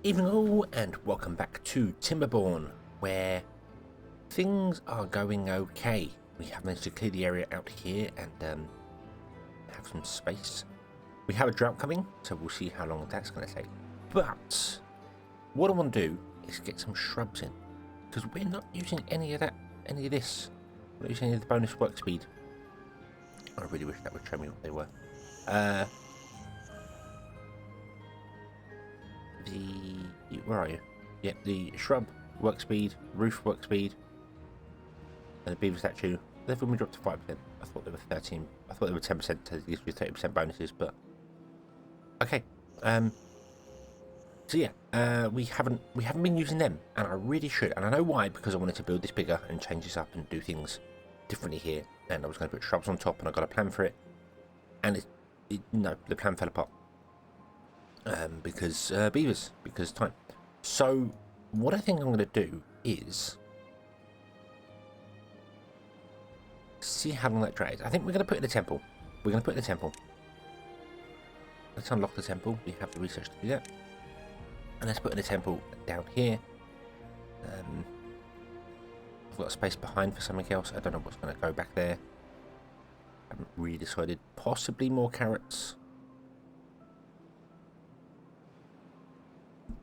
Evening all, and welcome back to Timberborn, where things are going okay. We have managed to clear the area out here and have some space. We have a drought coming, so we'll see how long that's going to take. But what I want to do is get some shrubs in, because we're not using any of this. We're not using any of the bonus work speed. I really wish that would show me what they were. Where are you? Yeah, the shrub work speed, roof work speed, and the beaver statue. They've only dropped to 5%. I thought they were 13. I thought they were 10% to give you 30% bonuses, but okay. So yeah, we haven't been using them, and I really should. And I know why, because I wanted to build this bigger and change this up and do things differently here. And I was going to put shrubs on top, and I got a plan for it. And no, the plan fell apart. Because beavers, because time. So what I think I'm going to do is see how long that drags. I think we're going to put it in the temple. We're going to put it in the temple. Let's unlock the temple. We have the research to do that. And let's put in the temple down here. I've got a space behind for something else. I don't know what's going to go back there. I haven't really decided. Possibly more carrots.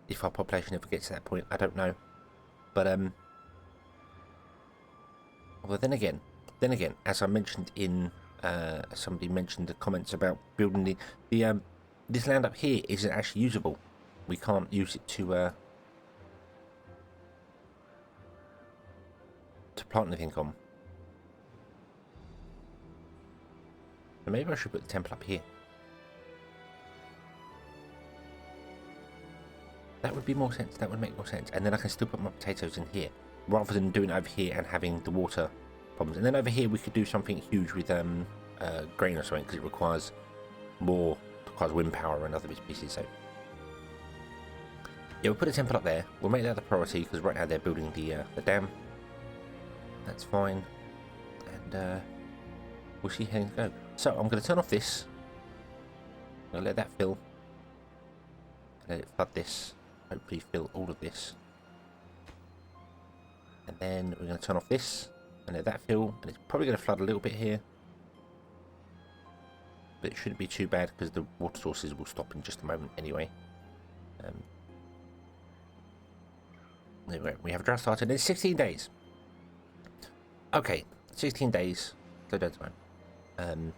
If our population ever gets to that point, I don't know. But well, then again, as I mentioned in somebody mentioned the comments about building the this land up here isn't actually usable. We can't use it to plant anything on. So maybe I should put the temple up here. That would be more sense. That would make more sense. And then I can still put my potatoes in here, rather than doing it over here and having the water problems. And then over here we could do something huge with grain or something, because it requires wind power and other bits and pieces. So yeah, we'll put a temple up there. We'll make that the priority, because right now they're building the dam. That's fine. And we'll see how things go. So I'm going to turn off this. I'm going to let that fill. Let it flood this. Hopefully fill all of this. And then we're going to turn off this and let that fill. And it's probably going to flood a little bit here. But it shouldn't be too bad, because the water sources will stop in just a moment anyway. There we go. We have a drought started in 16 days. Okay, 16 days. Slow down time.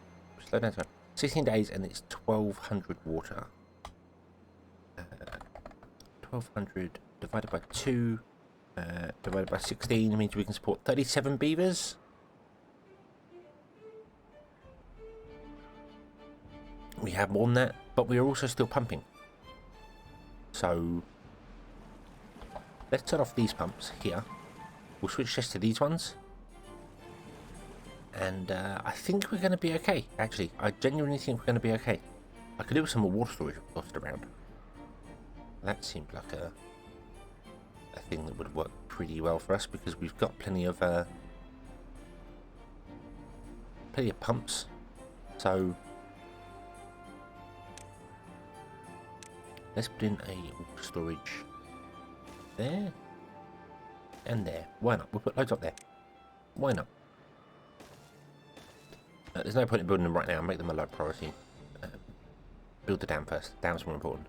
Slow down time. 16 days and it's 1200 water. 1200 divided by 2 divided by 16 means we can support 37 beavers. We have more than that, but we are also still pumping. So let's turn off these pumps here. We'll switch just to these ones. And I think we're going to be okay, actually. I genuinely think we're going to be okay. I could do with some more water storage lost around. That seemed like a thing that would work pretty well for us, because we've got plenty of pumps. So let's put in a water storage there and there. Why not? We'll put loads up there. Why not? There's no point in building them right now. Make them a low priority. Build the dam first. Dam's more important.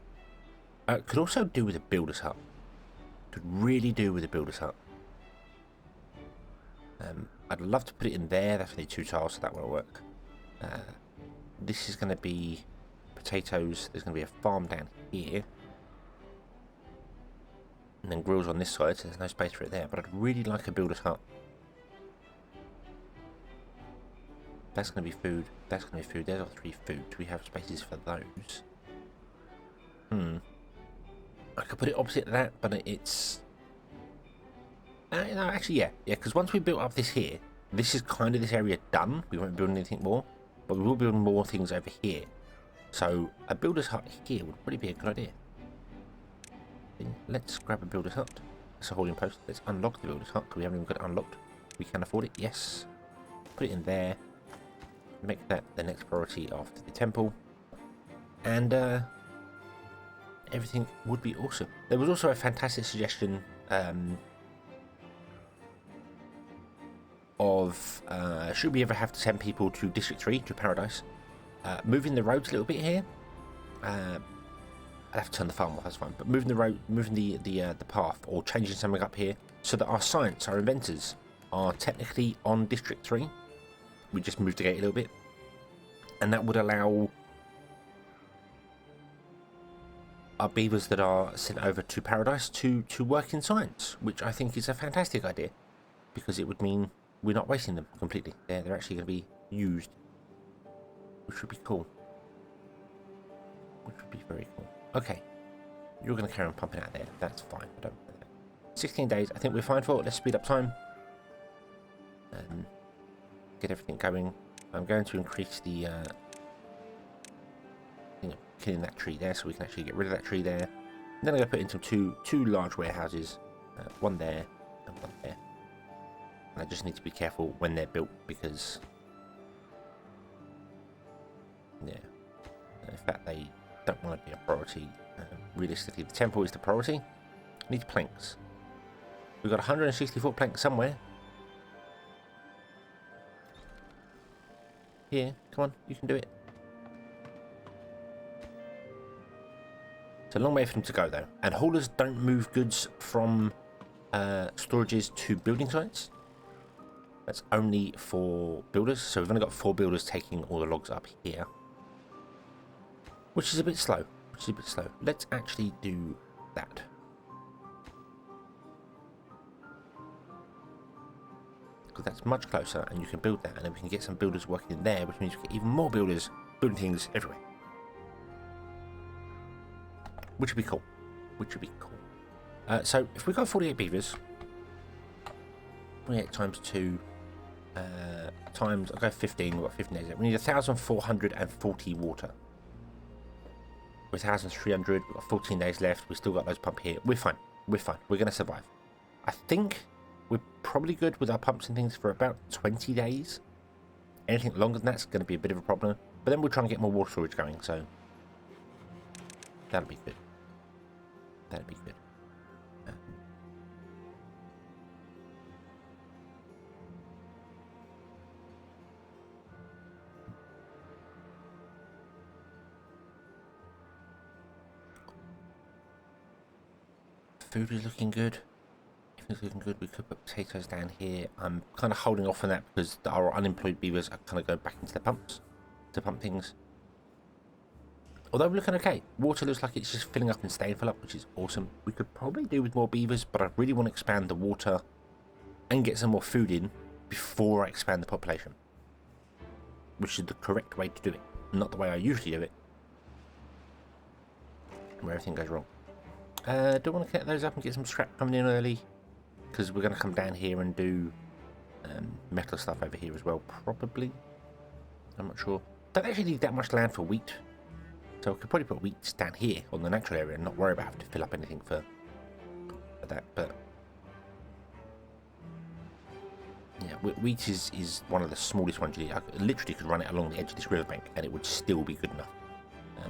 Could also do with a builder's hut. Could really do with a builder's hut. I'd love to put it in there. That's only 2 tiles, so that won't work. This is going to be potatoes. There's going to be a farm down here. And then grills on this side, so there's no space for it there. But I'd really like a builder's hut. That's going to be food. That's going to be food. There's our 3 food. Do we have spaces for those? I could put it opposite that, but it's... no, actually, yeah, because once we built up this here, this is kind of this area done. We won't build anything more, but we will build more things over here. So a builder's hut here would probably be a good idea. Let's grab a builder's hut. That's a holding post. Let's unlock the builder's hut, because we haven't even got it unlocked. We can afford it, yes. Put it in there. Make that the next priority after the temple. And everything would be awesome. There was also a fantastic suggestion of should we ever have to send people to District 3, to Paradise, moving the roads a little bit here. I'd have to turn the farm off, that's fine. But moving the road, moving the path, or changing something up here, so that our science, our inventors, are technically on District 3. We just moved the gate a little bit, and that would allow our beavers that are sent over to Paradise to work in science, which I think is a fantastic idea, because it would mean we're not wasting them completely. They're actually going to be used, which would be cool. Which would be very cool. Okay, you're going to carry on pumping out there. That's fine. I don't. 16 days. I think we're fine for it. Let's speed up time and get everything going. I'm going to increase the killing that tree there, so we can actually get rid of that tree there. And then I'm going to put into two large warehouses, one there and one there. And I just need to be careful when they're built, because yeah, in fact they don't want to be a priority. Realistically, the temple is the priority. Need planks. We've got 164 planks somewhere. Here, come on, you can do it. It's a long way for them to go though. And haulers don't move goods from storages to building sites. That's only for builders. So we've only got 4 builders taking all the logs up here, which is a bit slow. Let's actually do that. Because that's much closer, and you can build that, and then we can get some builders working in there, which means we get even more builders building things everywhere. Which would be cool. So if we got 48 beavers, 48 times 2 times, I'll go 15, we've got 15 days. We need 1,440 water. With 1,300, we've got 14 days left. We've still got those pump here. We're fine. We're going to survive. I think we're probably good with our pumps and things for about 20 days. Anything longer than that's going to be a bit of a problem. But then we'll try and get more water storage going, so that'll be good. Food is looking good. If it's looking good, we could put potatoes down here. I'm kind of holding off on that because our unemployed beavers are kind of going back into the pumps to pump things. Although we're looking okay. Water looks like it's just filling up and staying full up, which is awesome. We could probably do with more beavers, but I really want to expand the water and get some more food in before I expand the population, which is the correct way to do it, not the way I usually do it, where everything goes wrong. Do I want to get those up and get some scrap coming in early? Because we're going to come down here and do metal stuff over here as well, probably. I'm not sure. Don't actually need that much land for wheat. So I could probably put wheat down here on the natural area and not worry about having to fill up anything for that. But yeah, wheat is one of the smallest ones. I literally could run it along the edge of this riverbank and it would still be good enough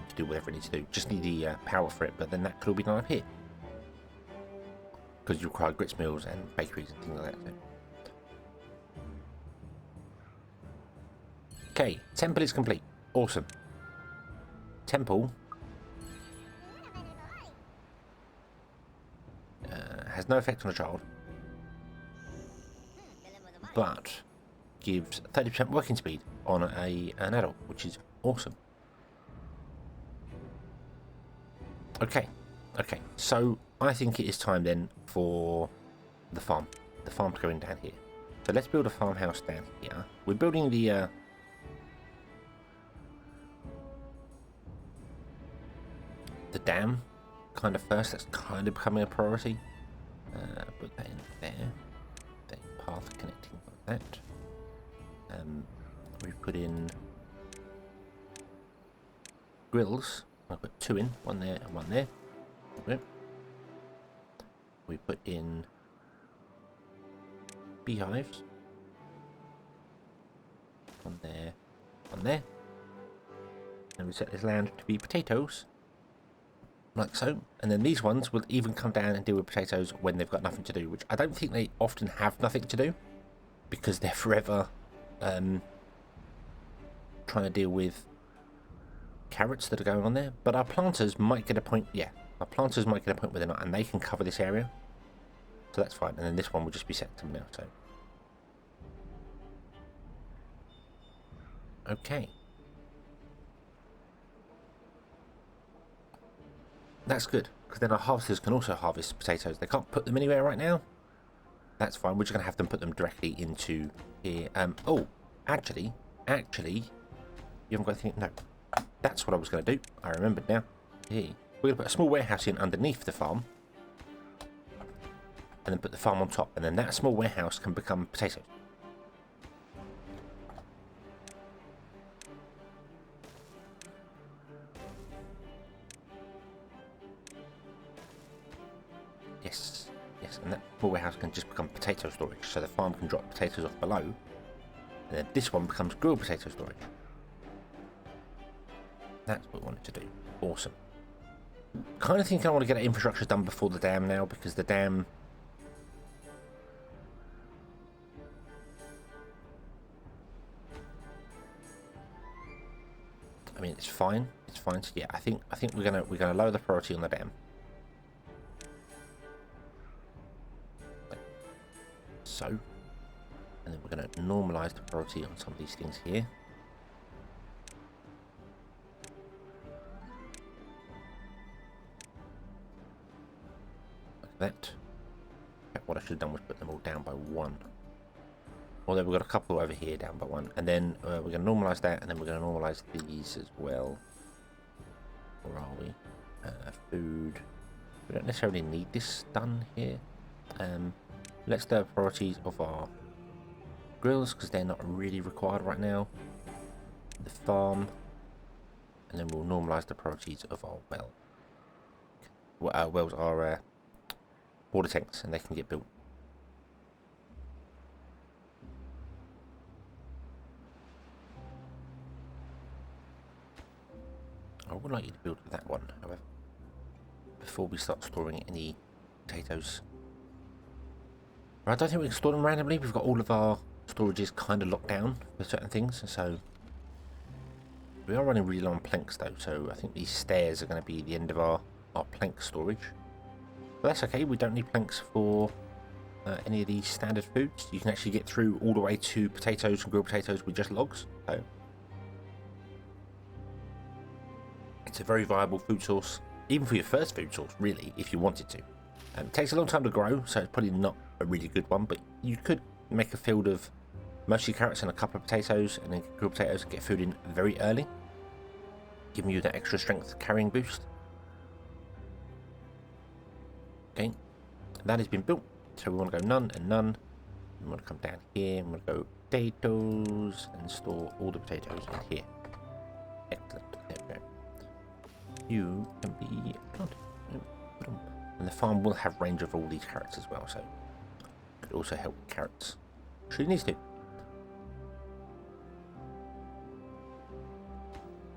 to do whatever it needs to do. Just need the power for it, but then that could all be done up here. Because you require grits mills and bakeries and things like that. So. Okay, temple is complete. Awesome. Temple has no effect on a child, but gives 30% working speed on an adult, which is awesome. Okay, so I think it is time then for the farm to go in down here. So let's build a farmhouse down here. We're building the dam kind of first. That's kind of becoming a priority. Put that in there. The path connecting like that. We've put in grills. I'll put 2 in, 1 there and 1 there. Okay. We put in beehives. 1 there, 1 there. And we set this land to be potatoes. like so. And then these ones will even come down and deal with potatoes when they've got nothing to do, which I don't think they often have nothing to do, because they're forever trying to deal with carrots that are going on there. But our planters might get a point, yeah, our planters might get a point where they're not, and they can cover this area, so that's fine. And then this one will just be set to them now. So okay, that's good, because then our harvesters can also harvest potatoes. They can't put them anywhere right now. That's fine. We're just going to have them put them directly into here. Oh, actually, you haven't got anything. No, that's what I was going to do. I remembered now. Here, we're going to put a small warehouse in underneath the farm, and then put the farm on top, and then that small warehouse can become potatoes. Yes, and that small warehouse can just become potato storage, so the farm can drop potatoes off below, and then this one becomes grilled potato storage. That's what we wanted to do. Awesome. Kind of think I want to get our infrastructure done before the dam now, because the dam... I mean, it's fine. It's fine. So yeah, I think we're gonna lower the priority on the dam. So, and then we're going to normalise the priority on some of these things here. Like that. What I should have done was put them all down by 1. Although we've got a couple over here down by 1. And then we're going to normalise that, and then we're going to normalise these as well. Where are we? Food. We don't necessarily need this done here. Let's do priorities of our grills, because they're not really required right now. The farm, and then we'll normalise the priorities of our well. Well, our wells are water tanks, and they can get built. I would like you to build that one, however, before we start storing any potatoes. I don't think we can store them randomly. We've got all of our storages kind of locked down for certain things, so we are running really low on planks though, so I think these stairs are going to be the end of our plank storage. But that's okay, we don't need planks for any of these standard foods. You can actually get through all the way to potatoes and grilled potatoes with just logs, so it's a very viable food source, even for your first food source, really, if you wanted to. It takes a long time to grow, so it's probably not a really good one, but you could make a field of mostly carrots and a couple of potatoes, and then grilled potatoes, and get food in very early, giving you that extra strength carrying boost. Okay, that has been built, so we want to go none and none. We want to come down here, and we'll go potatoes, and store all the potatoes in here. Excellent. There we go. You can be planted. And the farm will have range of all these carrots as well, so it could also help with carrots. Sure, it needs to.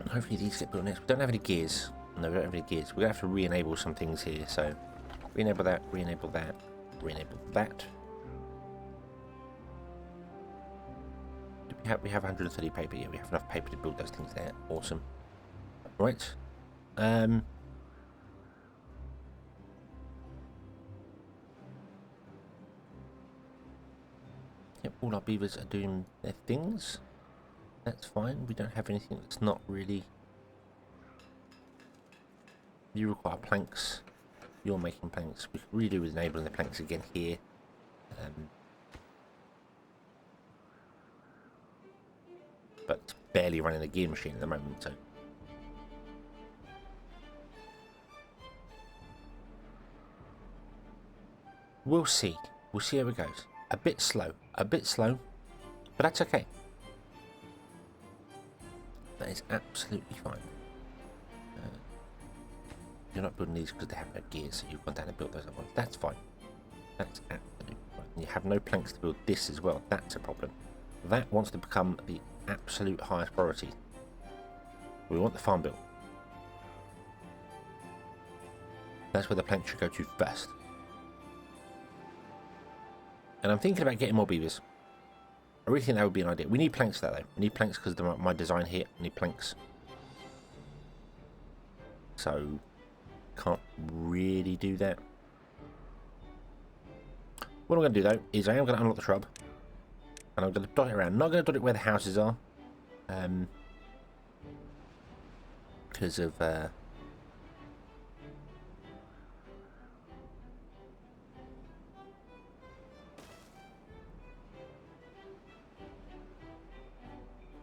And hopefully these get built next. We don't have any gears. No, we don't have any gears. We're going to have to re-enable some things here, so re-enable that, re-enable that, re-enable that. Do we have 130 paper? Yeah, we have enough paper to build those things there. Awesome. Right. Yep, all our beavers are doing their things. That's fine. We don't have anything that's not really... You require planks. You're making planks. We could really do with enabling the planks again here. But it's barely running a gear machine at the moment, so... We'll see. We'll see how it goes. A bit slow, but that's okay. That is absolutely fine. You're not building these because they have no gears, so you've gone down and built those other ones. That's fine. That's absolutely fine. And you have no planks to build this as well. That's a problem. That wants to become the absolute highest priority. We want the farm built. That's where the planks should go to first. And I'm thinking about getting more beavers. I really think that would be an idea. We need planks for that though. We need planks because of my design here. We need planks. So, can't really do that. What I'm going to do though is I am going to unlock the shrub. And I'm going to dot it around. Not going to dot it where the houses are. Because of...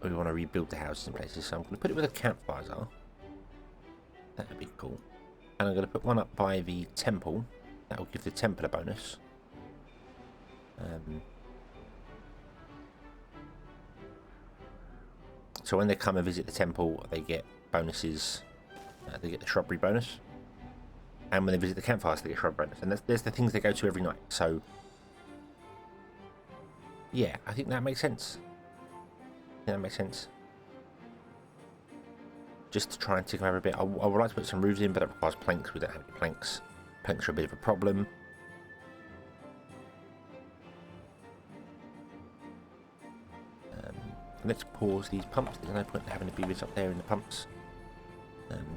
we want to rebuild the houses in places, so I'm going to put it where the campfires are. That would be cool. And I'm going to put one up by the temple. That will give the temple a bonus. So when they come and visit the temple, they get bonuses. They get the shrubbery bonus. And when they visit the campfires, they get shrub bonus. And there's the things they go to every night. So, yeah, I think that makes sense. That makes sense. Just to try and tick them over a bit. I would like to put some roofs in, but that requires planks. We don't have any planks. Planks are a bit of a problem. Let's pause these pumps. There's no point in having the beavers up there in the pumps.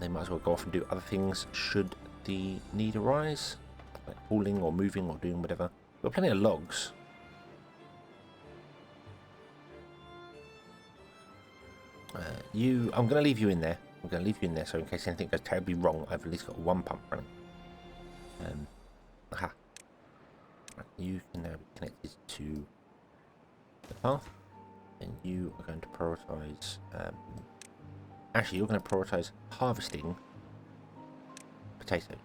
They might as well go off and do other things should the need arise. Like hauling or moving or doing whatever. We've got plenty of logs. I'm going to leave you in there. I'm going to leave you in there, so in case anything goes terribly wrong, I've at least got one pump running. Aha. Right, you can now be connected to the path, and you are going to prioritise. Actually, you're going to prioritise harvesting potatoes.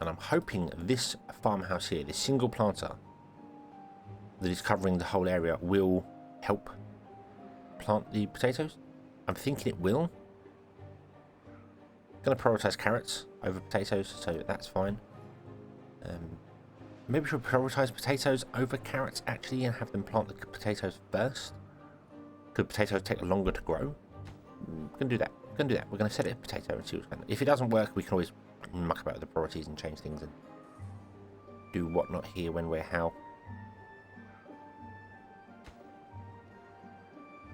And I'm hoping this farmhouse here, this single planter that is covering the whole area, will help plant the potatoes. I'm thinking it will. I'm going to prioritise carrots over potatoes, so that's fine. Maybe we should prioritise potatoes over carrots actually and have them plant the potatoes first. Could potatoes take longer to grow? We're going to do that. We're going to do that. We're going to set it as potato and see what's going on. If it doesn't work, we can always muck about with the priorities and change things and do whatnot here, when, where, how.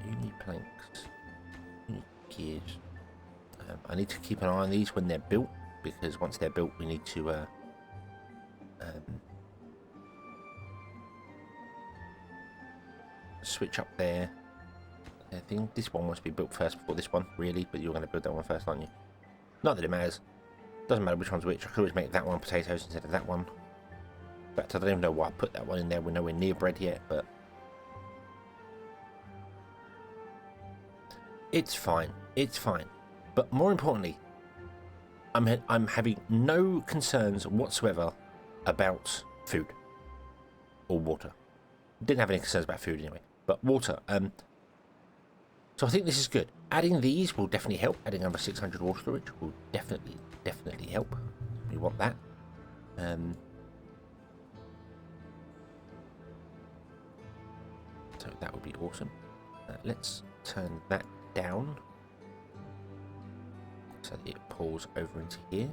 You need planks. You need gears. I need to keep an eye on these when they're built, because once they're built, we need to switch up there. I think this one wants to be built first before this one, really, but you're going to build that one first, aren't you? Not that it matters. Doesn't matter which one's which. I could always make that one potatoes instead of that one. In fact, I don't even know why I put that one in there. We're nowhere near bread yet, but it's fine. It's fine. But more importantly, I'm having no concerns whatsoever about food or water. Didn't have any concerns about food anyway, but water. So I think this is good. Adding these will definitely help. Adding another 600 water storage will definitely help. We want that. So that would be awesome. Let's turn that down so that it pulls over into here.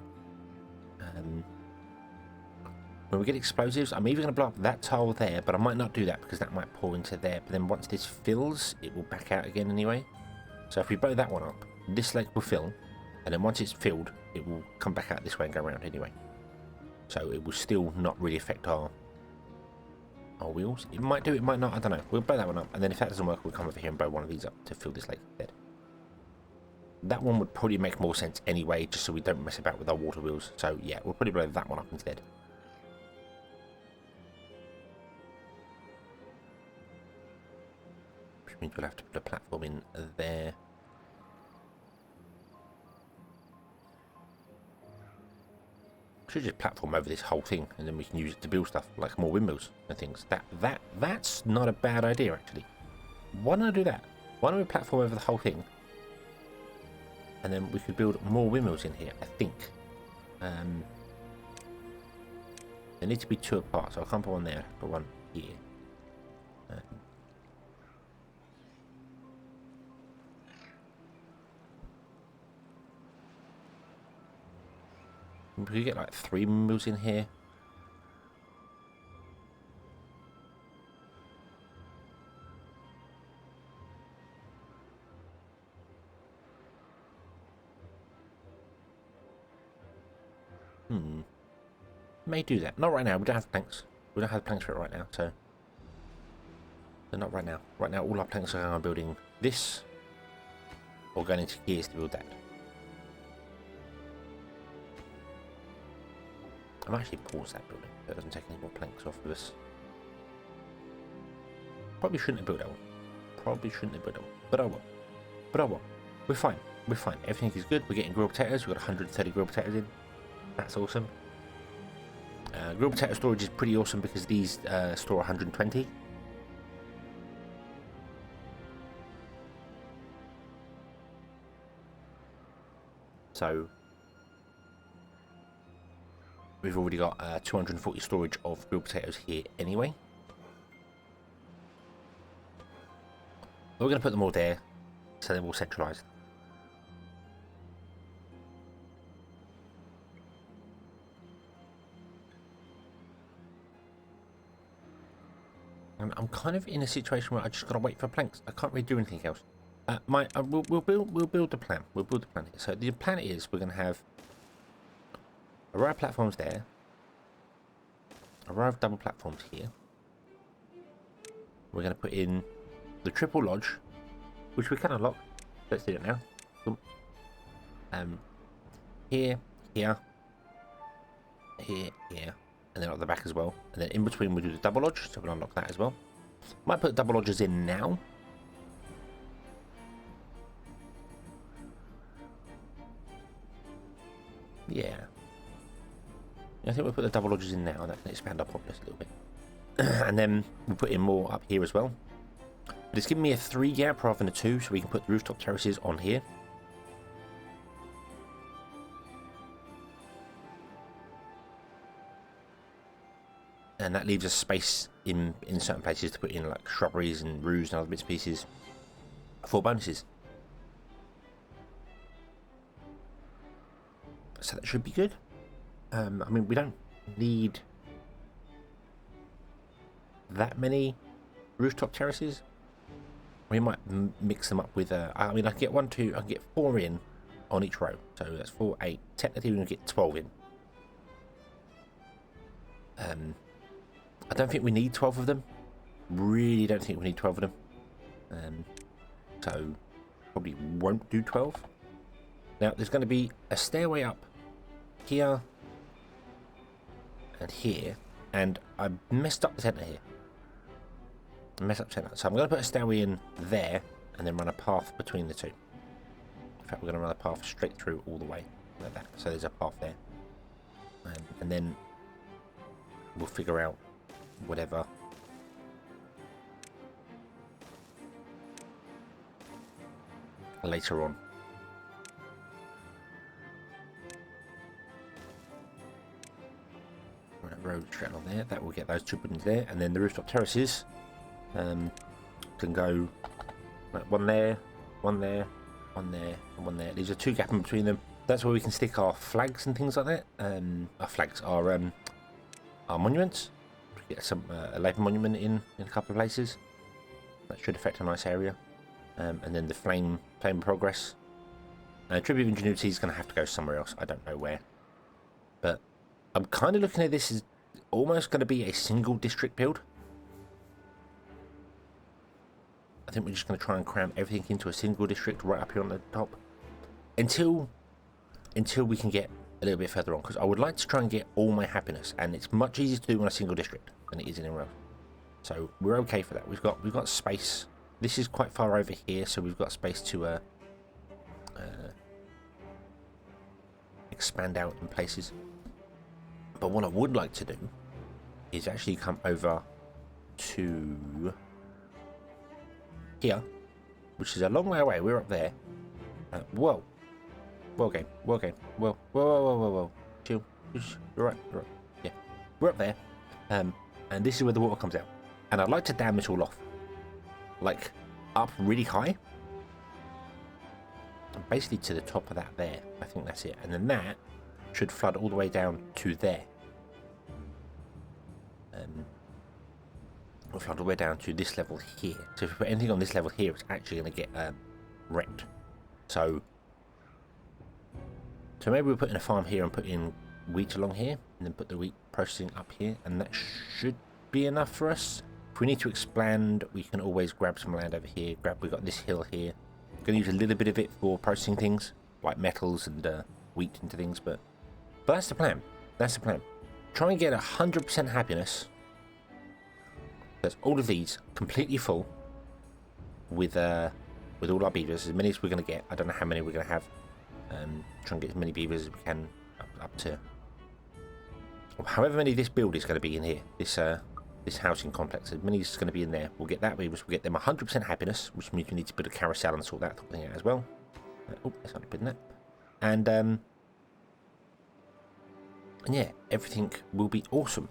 When we get explosives, I'm either going to blow up that tile there, but I might not do that because that might pour into there. But then once this fills, it will back out again anyway. So if we blow that one up, this lake will fill, and then once it's filled, it will come back out this way and go around anyway. So it will still not really affect our wheels. It might do, it might not, I don't know. We'll blow that one up, and then if that doesn't work, we'll come over here and blow one of these up to fill this lake instead. That one would probably make more sense anyway, just so we don't mess about with our water wheels. So yeah, we'll probably blow that one up instead. Which means we'll have to put a platform in there. Should just platform over this whole thing, and then we can use it to build stuff like more windmills and things. That's not a bad idea actually. Why don't I do that? Why don't we platform over the whole thing, and then we could build more windmills in here? I think they need to be two apart, so I can't put one there, but one here. We could get like 3 windmills in here. May do that. Not right now. We don't have planks. We don't have planks for it right now, so not right now. Right now, all our planks are on building this, or going into gears to build that. I might actually pause that building so it doesn't take any more planks off of us. Probably shouldn't have built that one. Probably shouldn't have built that one. But I will. But I will. We're fine. We're fine. Everything is good. We're getting grilled potatoes. We've got 130 grilled potatoes in. That's awesome. Grilled potato storage is pretty awesome because these store 120. So we've already got 240 storage of grilled potatoes here anyway. We're going to put them all there so they're all centralised. I'm kind of in a situation where I just got to wait for planks. I can't really do anything else. We'll build the plan. We'll build the plan here. So the plan is we're going to have a row of platforms there, a row of double platforms here. We're going to put in the triple lodge, which we can unlock. Let's do it now. Boom. Here, here, here, here. And then at the back as well. And then in between we'll do the double lodge, so we'll unlock that as well. Might put double lodges in now. Yeah. I think we'll put the double lodges in now. That can expand our populace a little bit. And then we'll put in more up here as well. But it's giving me a 3 gap rather than a 2, so we can put the rooftop terraces on here. And that leaves us space in certain places to put in like shrubberies and roofs and other bits and pieces for bonuses. So that should be good. I mean, we don't need that many rooftop terraces. We might mix them up with I mean, I can get 1, 2, I can get 4 in on each row. So that's 4, 8. Technically, we can get 12 in. I don't think we need 12 of them. Really don't think we need 12 of them. So probably won't do 12. Now there's going to be a stairway up here and here, and I messed up the centre here. I messed up the centre. So I'm going to put a stairway in there and then run a path between the two. In fact, we're going to run a path straight through all the way like that. So there's a path there, and then we'll figure out whatever later on. Road straight on there, that will get those 2 buildings there, and then the rooftop terraces can go like 1 there, 1 there, 1 there, and 1 there. These are 2 gaps in between them. That's where we can stick our flags and things like that. Our flags are monuments. We get some a labour monument in a couple of places. That should affect a nice area. And then the flame progress. Tribute of Ingenuity is going to have to go somewhere else. I don't know where, but I'm kind of looking at this as almost going to be a single district build. I think we're just going to try and cram everything into a single district right up here on the top until we can get a little bit further on, because I would like to try and get all my happiness, and it's much easier to do on a single district than it is anywhere else. So we're okay for that. We've got space. This is quite far over here, so we've got space to expand out in places. But what I would like to do is actually come over to here, which is a long way away. We're up there. Whoa, game, whoa, chill. You're right. Yeah, we're up there, and this is where the water comes out. And I'd like to dam this all off, like up really high, basically to the top of that there. I think that's it. And then that should flood all the way down to there. Will flood all the way down to this level here. So if we put anything on this level here, it's actually going to get wrecked. So maybe we'll put in a farm here and put in wheat along here, and then put the wheat processing up here, and that should be enough for us. If we need to expand, we can always grab some land over here. We've got this hill here. I'm going to use a little bit of it for processing things, like metals and wheat into things, but that's the plan. That's the plan. Try and get 100% happiness. That's all of these completely full with all our beavers, as many as we're going to get. I don't know how many we're going to have. Try and get as many beavers as we can up to however many this build is going to be in here. This housing complex, as many as going to be in there. We'll get that beavers. We'll get them 100% happiness, which means we need to build a carousel and sort that thing out as well. Oh, that's not putting that. And yeah, everything will be awesome.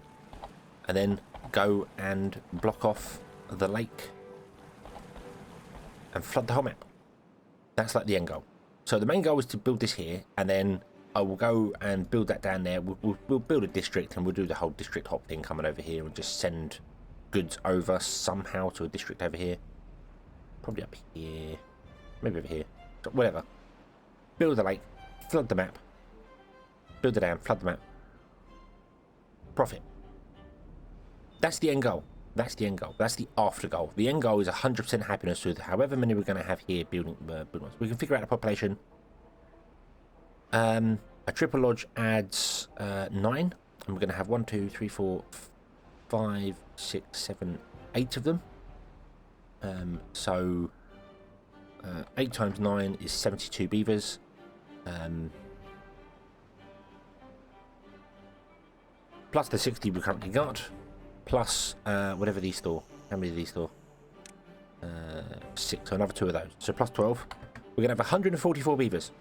And then go and block off the lake and flood the whole map. That's like the end goal. So the main goal is to build this here, and then I will go and build that down there. We'll build a district, and we'll do the whole district hop thing coming over here and just send goods over somehow to a district over here. Probably up here. Maybe over here. So whatever. Build the lake. Flood the map. Build the dam. Flood the map. Profit. That's the end goal. That's the end goal. That's the after goal. The end goal is 100% happiness with however many we're going to have here building ones. We can figure out the population. A triple lodge adds 9. And we're going to have 1, 2, 3, 4, 5, 6, 7, 8 of them. So 8 times 9 is 72 beavers. Plus the 60 we currently got. Plus whatever these store. How many do these store? 6, so another 2 of those. So plus 12. We're going to have 144 beavers.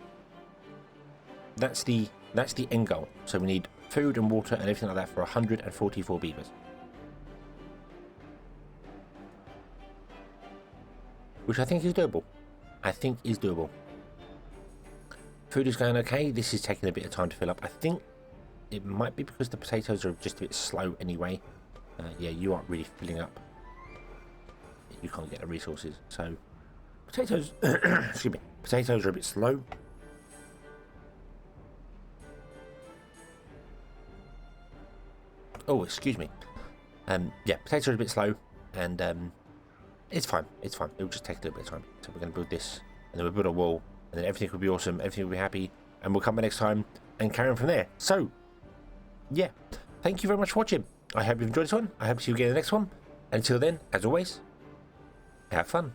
That's the end goal. So we need food and water and everything like that for 144 beavers. Which I think is doable. Food is going okay. This is taking a bit of time to fill up. I think it might be because the potatoes are just a bit slow anyway. Yeah, you aren't really filling up. You can't get the resources. So potatoes, excuse me, potatoes are a bit slow. Oh, excuse me. Yeah, potatoes are a bit slow, and it's fine. It's fine. It'll just take a little bit of time. So we're going to build this, and then we'll build a wall, and then everything will be awesome. Everything will be happy, and we'll come back next time and carry on from there. So, yeah, thank you very much for watching. I hope you've enjoyed this one. I hope to see you again in the next one. And until then, as always, have fun.